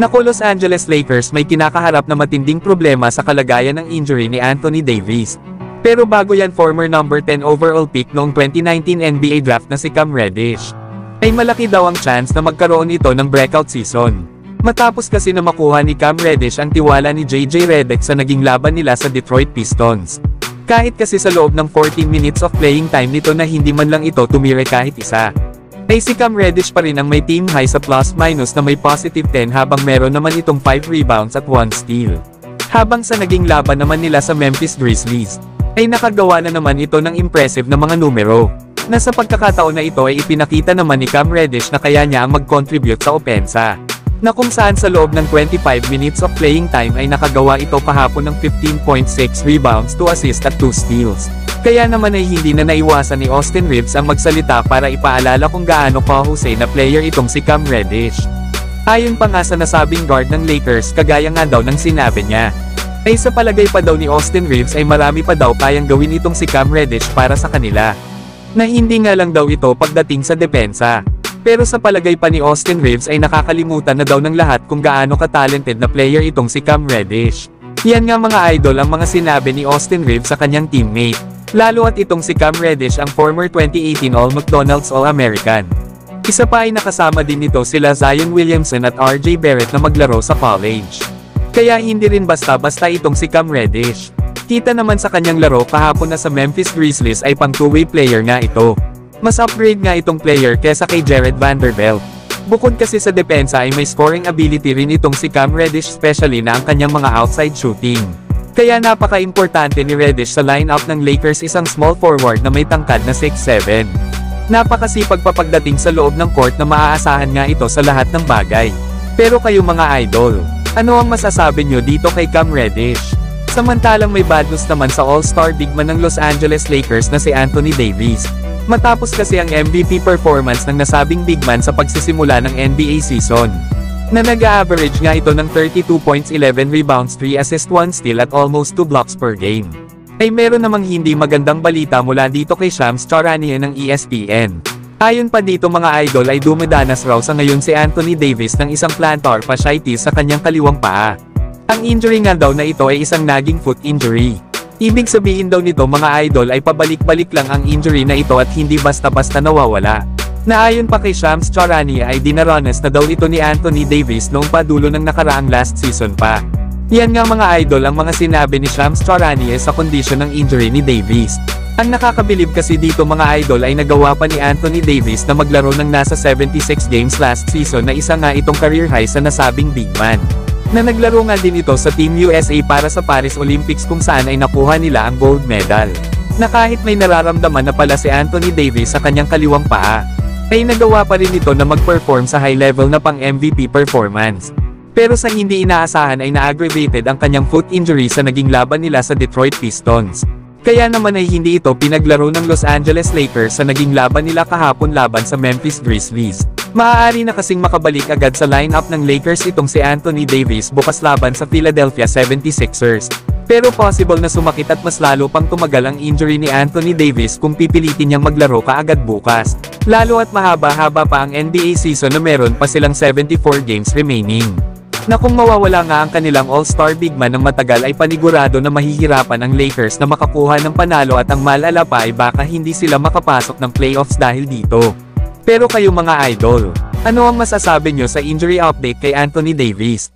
Naku, Los Angeles Lakers may kinakaharap na matinding problema sa kalagayan ng injury ni Anthony Davis. Pero bago yan, former number 10 overall pick noong 2019 NBA draft na si Cam Reddish, ay malaki daw ang chance na magkaroon ito ng breakout season. Matapos kasi na makuha ni Cam Reddish ang tiwala ni JJ Redick sa naging laban nila sa Detroit Pistons. Kahit kasi sa loob ng 14 minutes of playing time nito na hindi man lang ito tumire kahit isa, ay si Cam Reddish pa rin ang may team high sa plus-minus na may positive 10 habang meron naman itong 5 rebounds at 1 steal. Habang sa naging laban naman nila sa Memphis Grizzlies, ay nakagawa na naman ito ng impressive na mga numero, na sa pagkakataon na ito ay ipinakita naman ni Cam Reddish na kaya niya ang mag-contribute sa opensa, na kung saan sa loob ng 25 minutes of playing time ay nakagawa ito kahapon ng 15.6 rebounds, 2 assists at 2 steals. Kaya naman ay hindi na naiwasan ni Austin Reeves ang magsalita para ipaalala kung gaano kahusay na player itong si Cam Reddish. Ayon pa nga sa nasabing guard ng Lakers, kagaya nga daw ng sinabi niya, ay sa palagay pa daw ni Austin Reeves ay marami pa daw kayang gawin itong si Cam Reddish para sa kanila. Na hindi nga lang daw ito pagdating sa depensa. Pero sa palagay pa ni Austin Reeves ay nakakalimutan na daw ng lahat kung gaano ka-talented na player itong si Cam Reddish. Yan nga mga idol ang mga sinabi ni Austin Reeves sa kanyang teammate. Lalo at itong si Cam Reddish ang former 2018 All-McDonald's All-American. Isa pa ay nakasama din nito sila Zion Williamson at RJ Barrett na maglaro sa college. Kaya hindi rin basta-basta itong si Cam Reddish. Kita naman sa kanyang laro kahapon na sa Memphis Grizzlies ay pang two-way player nga ito. Mas upgrade nga itong player kesa kay Jared Vanderbilt. Bukod kasi sa depensa ay may scoring ability rin itong si Cam Reddish, especially na ang kanyang mga outside shooting. Kaya napaka-importante ni Reddish sa lineup ng Lakers, isang small forward na may tangkad na 6'7". Napakasipag pa pagdating sa loob ng court na maaasahan nga ito sa lahat ng bagay. Pero kayo mga idol, ano ang masasabi nyo dito kay Cam Reddish? Samantalang may bad news naman sa all-star big man ng Los Angeles Lakers na si Anthony Davis. Matapos kasi ang MVP performance ng nasabing big man sa pagsisimula ng NBA season, na nag-average nga ito ng 32 points, 11 rebounds, 3 assists, 1 steal at almost 2 blocks per game, ay meron namang hindi magandang balita mula dito kay Shams Charania ng ESPN. Ayon pa dito mga idol ay dumadanas raw sa ngayon si Anthony Davis ng isang plantar fasciitis sa kanyang kaliwang paa. Ang injury nga daw na ito ay isang nagging foot injury. Ibig sabihin daw nito mga idol ay pabalik-balik lang ang injury na ito at hindi basta-basta nawawala. Na ayon pa kay Shams Charania ay dinaranas na daw ito ni Anthony Davis noong padulo ng nakaraang last season pa. Yan nga mga idol ang mga sinabi ni Shams Charania sa kondisyon ng injury ni Davis. Ang nakakabilib kasi dito mga idol ay nagawa pa ni Anthony Davis na maglaro ng nasa 76 games last season na isa nga itong career high sa nasabing big man. Na naglaro nga din ito sa Team USA para sa Paris Olympics kung saan ay nakuha nila ang gold medal. Na kahit may nararamdaman na pala si Anthony Davis sa kanyang kaliwang paa, ay nagawa pa rin ito na mag-perform sa high level na pang MVP performance. Pero sa hindi inaasahan ay na-aggravated ang kanyang foot injury sa naging laban nila sa Detroit Pistons. Kaya naman ay hindi ito pinaglaro ng Los Angeles Lakers sa naging laban nila kahapon laban sa Memphis Grizzlies. Maaari na kasing makabalik agad sa lineup ng Lakers itong si Anthony Davis bukas laban sa Philadelphia 76ers. Pero possible na sumakit at mas lalo pang tumagal ang injury ni Anthony Davis kung pipilitin niyang maglaro kaagad bukas. Lalo at mahaba-haba pa ang NBA season na meron pa silang 74 games remaining. Na kung mawawala nga ang kanilang all-star big man ng matagal ay panigurado na mahihirapan ang Lakers na makakuha ng panalo at ang malala pa ay baka hindi sila makapasok ng playoffs dahil dito. Pero kayo mga idol, ano ang masasabi nyo sa injury update kay Anthony Davis?